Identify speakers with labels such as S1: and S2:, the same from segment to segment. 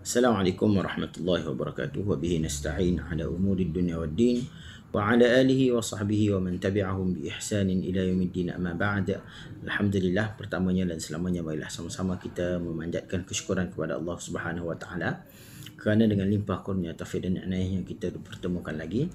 S1: Assalamualaikum warahmatullahi wabarakatuh wa bihi nasta'in ala umuri dunya waddin wa ala alihi wa sahbihi wa man tabi'ahum bi ihsanin ila yaumiddin amma ba'd. Alhamdulillah, pertamanya dan selamanya marilah sama-sama kita memanjatkan kesyukuran kepada Allah Subhanahu wa taala kerana dengan limpah kurnia taufik dan inayahnya kita dipertemukan lagi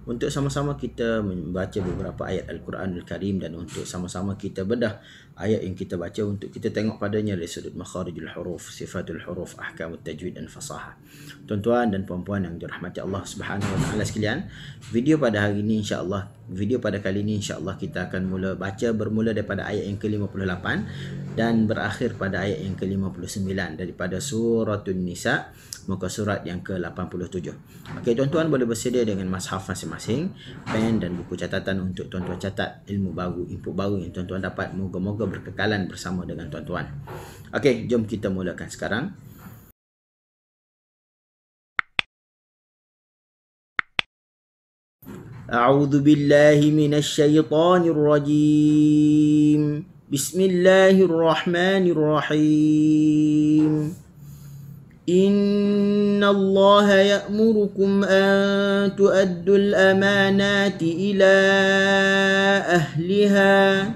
S1: untuk sama-sama kita membaca beberapa ayat Al-Quranul Karim dan untuk sama-sama kita bedah ayat yang kita baca untuk kita tengok padanya dari sudut makharijul huruf, sifatul huruf, ahkamut tajwid dan fasahah. Tuan-tuan dan puan-puan yang dirahmati Allah Subhanahu wa taala sekalian, video pada kali ini insya-Allah kita akan bermula daripada ayat yang ke-58 dan berakhir pada ayat yang ke-59 daripada suratul Nisa, muka surat yang ke-87. Okey, tuan-tuan boleh bersedia dengan mushaf masing-masing, pen dan buku catatan untuk tuan-tuan catat ilmu baru, input baru yang tuan-tuan dapat. Moga-moga berkekalan bersama dengan tuan-tuan. Okey, jom kita mulakan sekarang. A'udzu billahi minasy syaithanir rajim. Bismillahirrahmanirrahim. Inna Allah ya'murukum an tu'addul amanati ila ahliha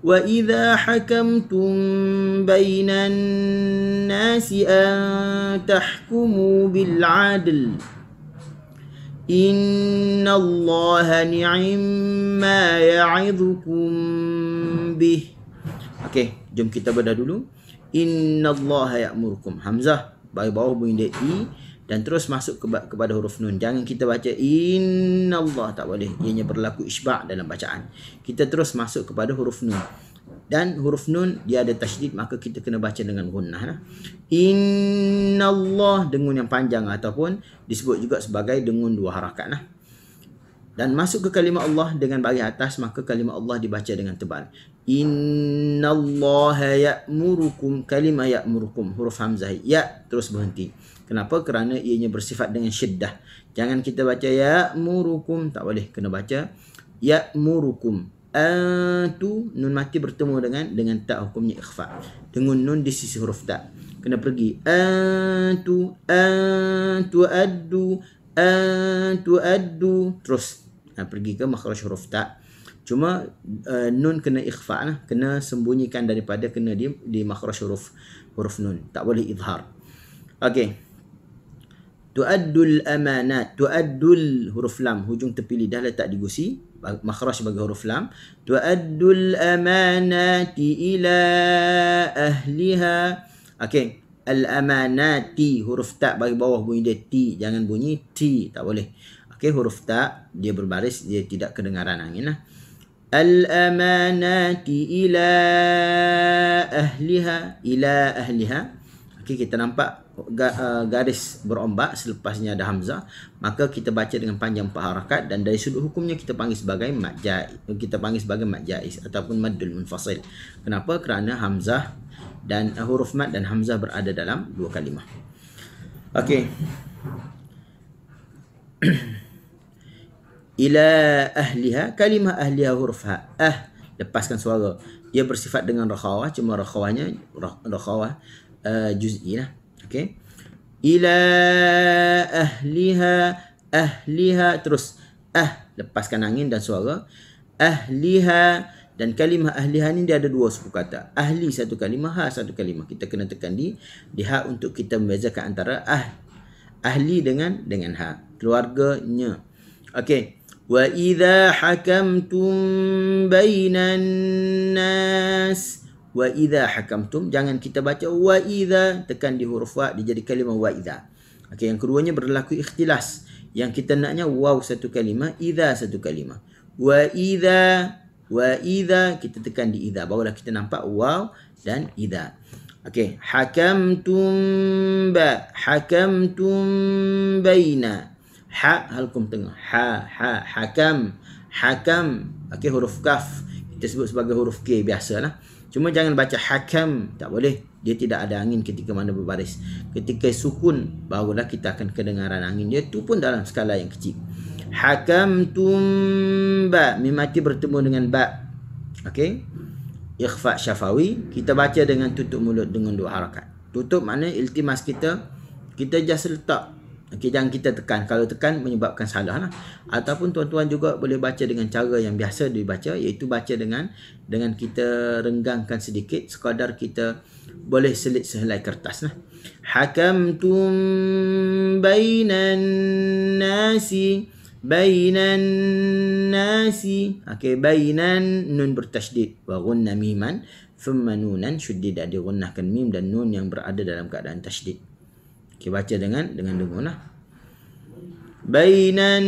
S1: wa idha hakamtum bainan nasi an tahkumu bil 'adl. Inna Allah ni'ma ya'idhukum bih. Okey, jom kita bedah dulu. Inna Allah ya'murukum. Hamzah bagi bawah bunyi dia i dan terus masuk kepada huruf nun. Jangan kita baca inna Allah, tak boleh. Ianya berlaku isba' dalam bacaan. Kita terus masuk kepada huruf nun. Dan huruf nun dia ada tasydid, maka kita kena baca dengan gunnah. Inna Allah, dengun yang panjang ataupun disebut juga sebagai dengun dua harakat lah. Dan masuk ke kalimah Allah dengan bagi atas, maka kalimah Allah dibaca dengan tebal. Inna Allah ya'murukum. Kalimah ya'murukum, huruf hamzah ya terus berhenti. Kenapa? Kerana ianya bersifat dengan syiddah. Jangan kita baca ya'murukum, tak boleh. Kena baca ya'murukum. Antu, nun mati bertemu dengan tak, hukumnya ikhfa. Dengun nun di sisi huruf tak. Kena pergi antu addu terus. Pergi ke makhraj huruf ta. Cuma nun kena ikhfa lah, kena sembunyikan daripada kena di makhraj huruf nun. Tak boleh izhar. Okey. Tu'addul amanat. Tu'addul huruf lam, hujung tepi lidah letak di gusi, makhraj bagi huruf lam. Tu'addul amanati ila ahliha. Okey. Al-amanati, huruf ta bagi bawah bunyi dia ti, jangan bunyi ti, tak boleh. Okey, huruf ta dia berbaris, dia tidak kedengaran angin lah. Al-amanati ila ahliha, ila ahliha. Okey, kita nampak garis berombak selepasnya ada hamzah, maka kita baca dengan panjang 4 harakat dan dari sudut hukumnya kita panggil sebagai mad jaiz ataupun maddul munfasil. Kenapa? Kerana hamzah dan huruf mad dan hamzah berada dalam dua kalimah. Okey. Ila ahliha, kalimah ahliha huruf ha. Lepaskan suara. Dia bersifat dengan rakhawah, cuma rakhawahnya rakhawah juz'i lah. Okey. Ila ahliha terus lepaskan angin dan suara. Ahliha. Dan kalimah ahliha ni dia ada dua suku kata. Ahli satu kalimah, ha satu kalimah. Kita kena tekan di ha untuk kita membezakan antara ahli dengan ha. Keluarganya. Okey. Wa idza hakamtum bainan nas. Wa idza hakamtum, jangan kita baca wa idza, tekan di huruf wa, dia jadi kalimah wa idza. Okey, yang keduanya berlaku ikhtilas. Yang kita naknya waw satu kalimah, idza satu kalimah. Wa idza kita tekan di idza, barulah kita nampak waw dan idza. Okey, hakamtum baina. Ha halkum tengah. Hakam. Okey, huruf kaf kita sebut sebagai huruf K biasalah. Cuma jangan baca hakam, tak boleh. Dia tidak ada angin ketika mana berbaris. Ketika sukun barulah kita akan kedengaran angin dia, tu pun dalam skala yang kecil. Hakamtum ba, mim mati bertemu dengan ba. Okey. Ikhfa syafawi, kita baca dengan tutup mulut dengan dua harakat. Tutup makna iltimas kita kita just letak. Okey, jangan kita tekan. Kalau tekan menyebabkan salah lah. Ataupun tuan-tuan juga boleh baca dengan cara yang biasa dibaca, iaitu baca dengan kita renggangkan sedikit, sekadar kita boleh selit sehelai kertas lah. Hakamtum bainan nasi. Okey, bainan nun bertasydid wa gunna miman thumma nunan syuddida, digunnahkan mim dan nun yang berada dalam keadaan tasydid. Okey, baca dengan dengung lah. Bainan,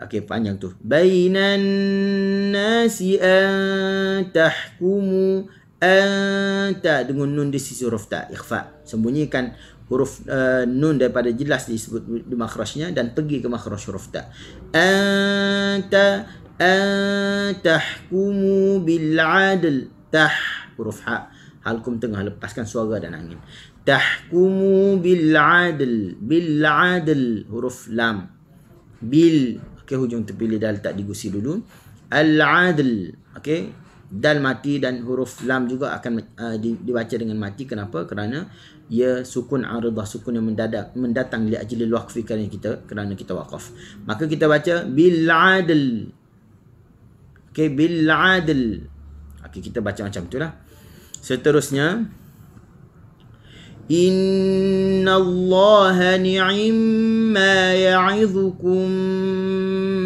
S1: okey, panjang tu. Bainan nasi an tahkumu, anta dengan nun di sisi huruf ta, ikhfa. Sembunyikan huruf nun daripada jelas disebut di makhrajnya dan pergi ke makhraj huruf ta. Anta tahkumu bil adl, huruf ha, halkum tengah, lepaskan suara dan angin. Tahkumu bil adl, huruf lam. Bil, okey, hujung terpilih dal tak digusi dulu. Al adl, okey, dal mati dan huruf lam juga akan dibaca dengan mati. Kenapa? Kerana ia sukun aridah, sukun yang mendatang li ajlil waqfi, kerana kita waqaf. Maka kita baca bil adl. Okey, bil adl. Okey, kita baca macam itulah. Seterusnya, innallaha ni'imma ya'idhukum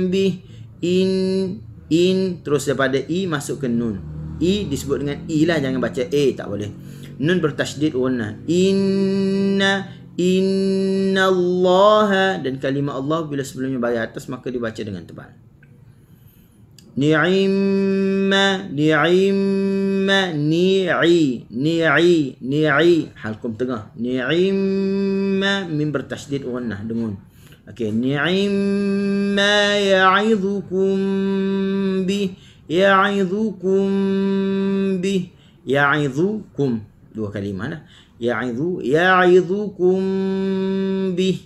S1: bih. In terus daripada i masuk ke nun. I disebut dengan i lah, jangan baca a, tak boleh. Nun bertasydid gunnah. Innallaha, dan kalimah Allah bila sebelumnya bagi atas maka dibaca dengan tebal. Ni'imma, ni'i, halkum tengah. Ni'imma, mim bertasydid gunnah dengun. Okey, ni'imma ya'idhukum bih, ya'idhukum, dua kalimah lah. Ya'idhukum bih.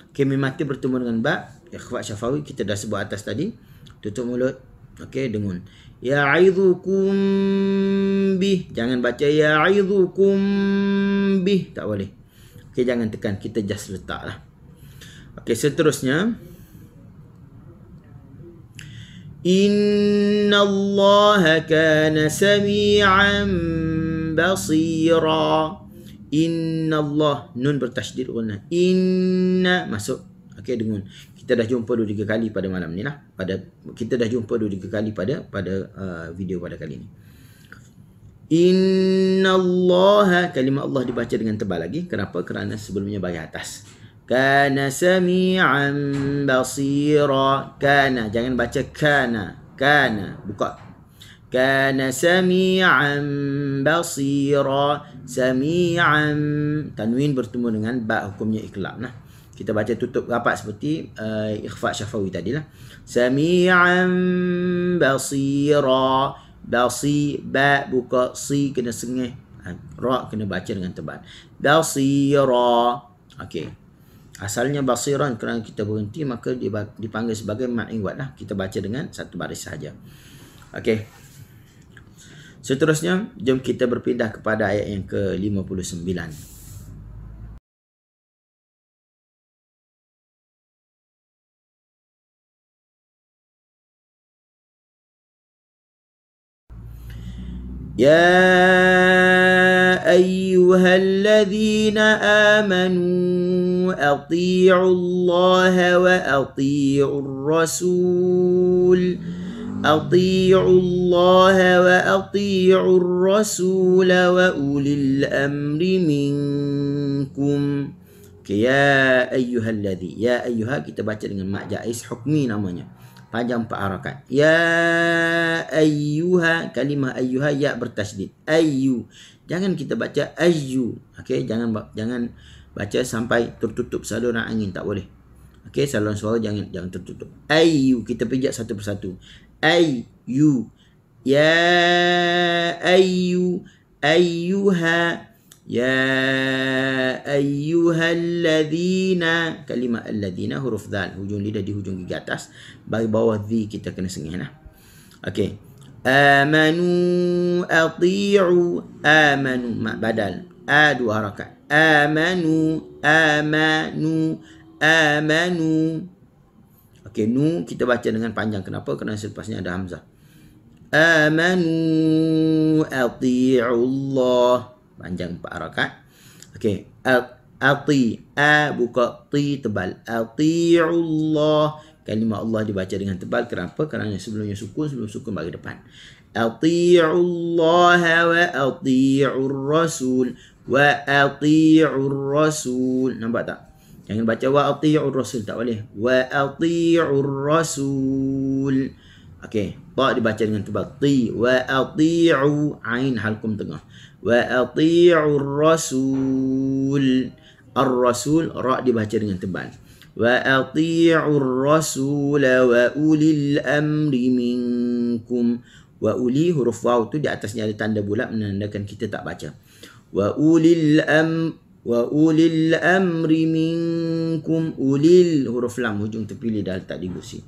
S1: Okey, mim mati bertemu dengan ba, ikhfa syafawi kita dah sebut atas tadi. Tutup mulut. Okey, dengun. Ya'idhukum bih. Jangan baca ya'idhukum bih, tak boleh. Okey, jangan tekan, kita just letak lah. Okey, seterusnya, innallaha kana sami'an basira. Innallah, nun bertasydid gunnah. Inna masuk. Okey, dengun. Kita dah jumpa 2-3 kali pada malam ni lah. Kita dah jumpa 2-3 kali pada video pada kali ni. Innallaha, kalimah Allah dibaca dengan tebal lagi. Kenapa? Kerana sebelumnya bagi atas. Kana sami'an basira. Kana, jangan baca kana. Buka. Kana sami'an basira. Sami'an, tanwin bertemu dengan ba, hukumnya iqlab lah. Kita baca tutup rapat seperti ikhfa syafawi tadilah. Sami'an basira. Basi, ba buka, si kena sengih, ra kena baca dengan tebal. Basira. Okey. Asalnya basiran, kerana kita berhenti maka dipanggil sebagai ma'ingwat lah. Kita baca dengan satu baris sahaja. Okey. Seterusnya, jom kita berpindah kepada ayat yang ke-59. Ya ayyuhalladzina amanu ati'u Allah wa ati'u Rasul. Ati'u Allah wa ati'u Rasul wa ulil amri minkum. Okay, ya ayyuhalladzi. Ya ayyuha kita baca dengan mak jaiz hukmi namanya. Panjang 4 harakat. Ya ayyuha, kalimah ayyuha ya bertasydid. Ayyu. Jangan kita baca ayyu. Okey, jangan baca sampai tertutup saluran angin, tak boleh. Okey, saluran suara jangan tertutup. Ayyu, kita pijak satu persatu. Ayyu. Ya ayyu, ayyuha. Ya ayyuhalladzina, kalimah alladzina huruf dhal, hujung lidah di hujung gigi atas, bagi bawah dhi kita kena sengih lah. Okey. Amanu ati'u, amanu mak badal. dua harakat. Amanu, amanu, amanu. Okey, nu kita baca dengan panjang. Kenapa? Kerana selepasnya ada hamzah. Amanu ati'ullah. Panjang 4 harakat. Okey, buka ti tebal. Ati'ullah. Kalimah Allah dibaca dengan tebal. Kenapa? Kerana sebelum sukun bagi depan. Ati'ullah wa ati'ur rasul. Wa ati'ur rasul. Nampak tak? Jangan baca wa ati'ur rasul. Tak boleh. Wa ati'ur rasul. Okey. Ta dibaca dengan tebal. Ti. Wa ati'u. Ain halkum tengah. Wa ati'ur rasul. Ar-rasul. Ra dibaca dengan tebal. Wa ati'ur rasul wa ulil amri minkum. Wa uli, huruf waw tu di atasnya ada tanda bulat menandakan kita tak baca. Wa ulil amri minkum. Ulil, huruf lam hujung terpilih dah letak di gusi.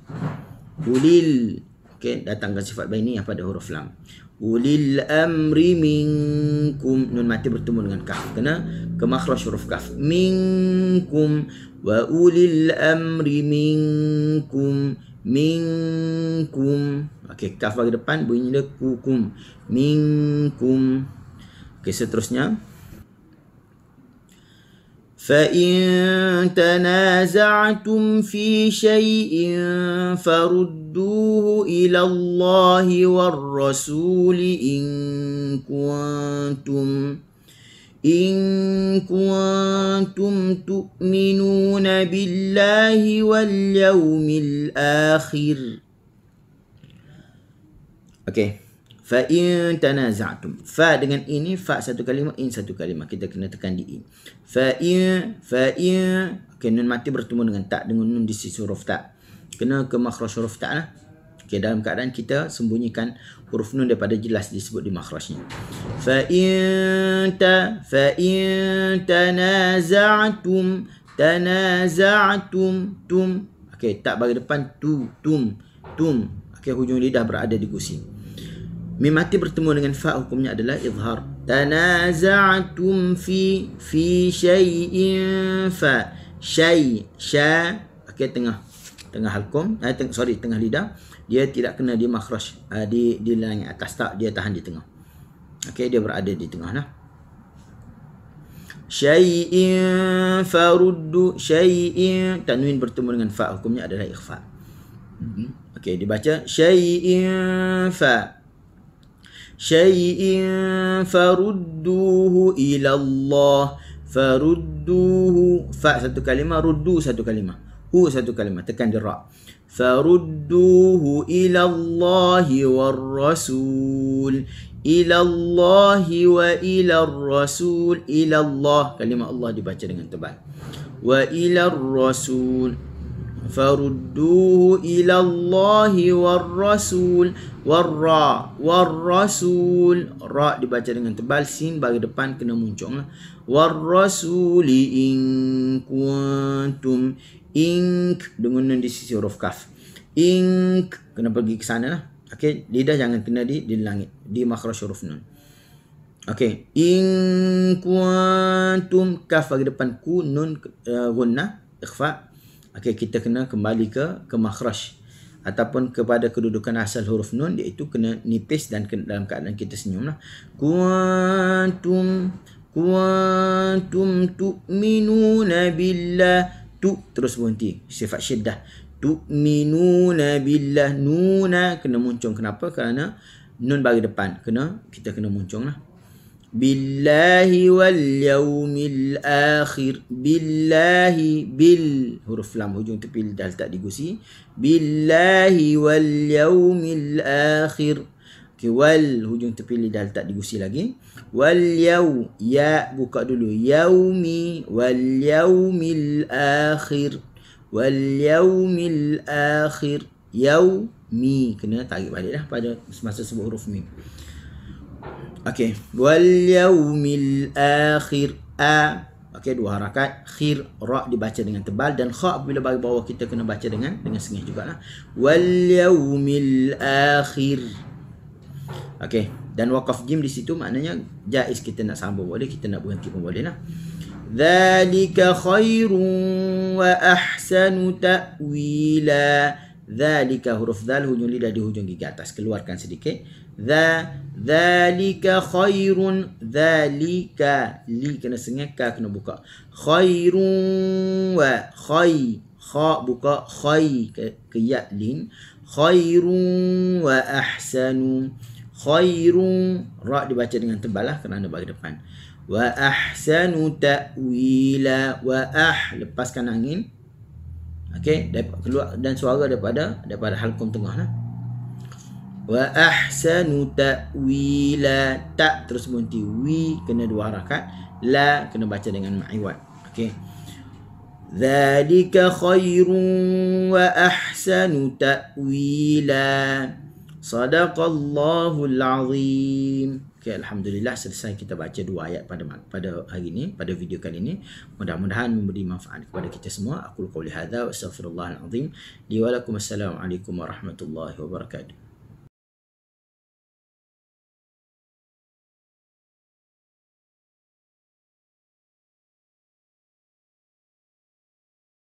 S1: Ulil, okey, datangkan sifat baini yang pada huruf lam. Ulil amri minkum. Nun mati bertemu dengan kaf. Kena ke makhraj huruf kaf. Minkum. Wa ulil amri minkum. Minkum. Okey, kaf bagi depan bunyi dia kukum. Minkum. Okey, seterusnya. فَإِن تَنَازَعْتُمْ فِي شَيْءٍ فَرُدُّوهُ إِلَى اللَّهِ وَالرَّسُولِ إِن كُنتُمْ تُؤْمِنُونَ بِاللَّهِ وَالْيَوْمِ الْآخِرِ. Okey. Fa'in tanaza'tum. Fa dengan ini, fa satu kalimah, in satu kalimah. Kita kena tekan di in. Fa'in. Okey, nun mati bertemu dengan tak. Dengan nun di sisi huruf tak. Kena ke makhraj huruf tak lah. Okey, dalam keadaan kita sembunyikan huruf nun daripada jelas disebut di makhrajnya. Fa'in tanaza'tum. Tum. Okey, tak bagi depan tum. Okey, hujung lidah berada di gusi. Mim mati bertemu dengan fa, hukumnya adalah izhar. Tanaza'tum fi syai'in fa. Okey, tengah halkum, tengah lidah. Dia tidak kena di makhraj di langit atas, tak, dia tahan di tengah. Okey, dia berada di tengah lah. Syai'in faruddu. Syai'in, tanwin bertemu dengan fa, hukumnya adalah ikhfa. Okey, dibaca syai'in fa. Syai'in farudduhu ila Allah. Farudduhu, fa satu kalimah, ruddu satu kalimah, hu satu kalimah, tekan di ra. Farudduhu ila Allah war rasul. Ila Allah wa ila rasul. Ila Allah, kalimah Allah dibaca dengan tebal. Wa ila rasul. Farudduhu ila Allah war rasul. War-rasul. Ra dibaca dengan tebal, sin bagi depan kena muncung lah. War-rasuli in kuntum. Ink dengan nun di sisi huruf kaf. Ink kena pergi ke sana lah. Okey, lidah jangan kena di langit, di makhraj huruf nun. Okey, in kuntum, kaf bagi depan ku, nun gunnah, ikhfa. Okey, kita kena kembali ke makhraj ataupun kepada kedudukan asal huruf nun, iaitu kena nipis dan dalam keadaan kita senyum lah. Kuntum tu'minuna billah. Tu terus berhenti, sifat syiddah. Tu'minuna billah. Nuna kena muncung. Kenapa? Kerana nun bagi depan, kita kena muncung lah. Billahi wal yaumil akhir. Billahi, bil huruf lam hujung terpilih dah letak di gusi. Billahi wal yaumil akhir. Okey, wal hujung terpilih dah letak di gusi lagi. Wal ya buka dulu. Yaumi wal yaumil akhir. Wal yaumil akhir. Yaumi kena tarik balik dah pada semasa sebut huruf mim. Okey, wal yaumil akhir. Okey, dua harakat. Khir, ra dibaca dengan tebal, dan kha bila bagi bawah kita kena baca dengan sengih jugalah. Wal yaumil akhir. Okey, Dan waqaf jim di situ maknanya jaiz, kita nak sambung boleh, kita nak berhenti pun boleh lah. Dzalika khairun wa ahsanu ta'wila. Dzalika, huruf dzal hujung lidah di hujung gigi atas, keluarkan sedikit. Dzalika khairun, dzalika, li kena sengih, ka kena buka. Khairun wa kha buka, ke ya lin. Khairun wa ahsanu. Khairun, ra dibaca dengan tebal lah kerana bagi depan. Wa ahsanu ta'wila, lepaskan angin. Okey, keluar dan suara daripada halqum tengah lah. Wa ahsanu ta'wila, tak terus berhenti, wi kena 2 harakat, la kena baca dengan ma'iwat. Okey. Dzalika khairun wa ahsanu ta'wila. Sadaqallahul azim. Okay, alhamdulillah selesai kita baca 2 ayat pada hari ini, pada video kali ini. Mudah-mudahan memberi manfaat kepada kita semua. Aku qouli hadza wa astaghfirullahal azim li wa lakum. Assalamualaikum warahmatullahi wabarakatuh.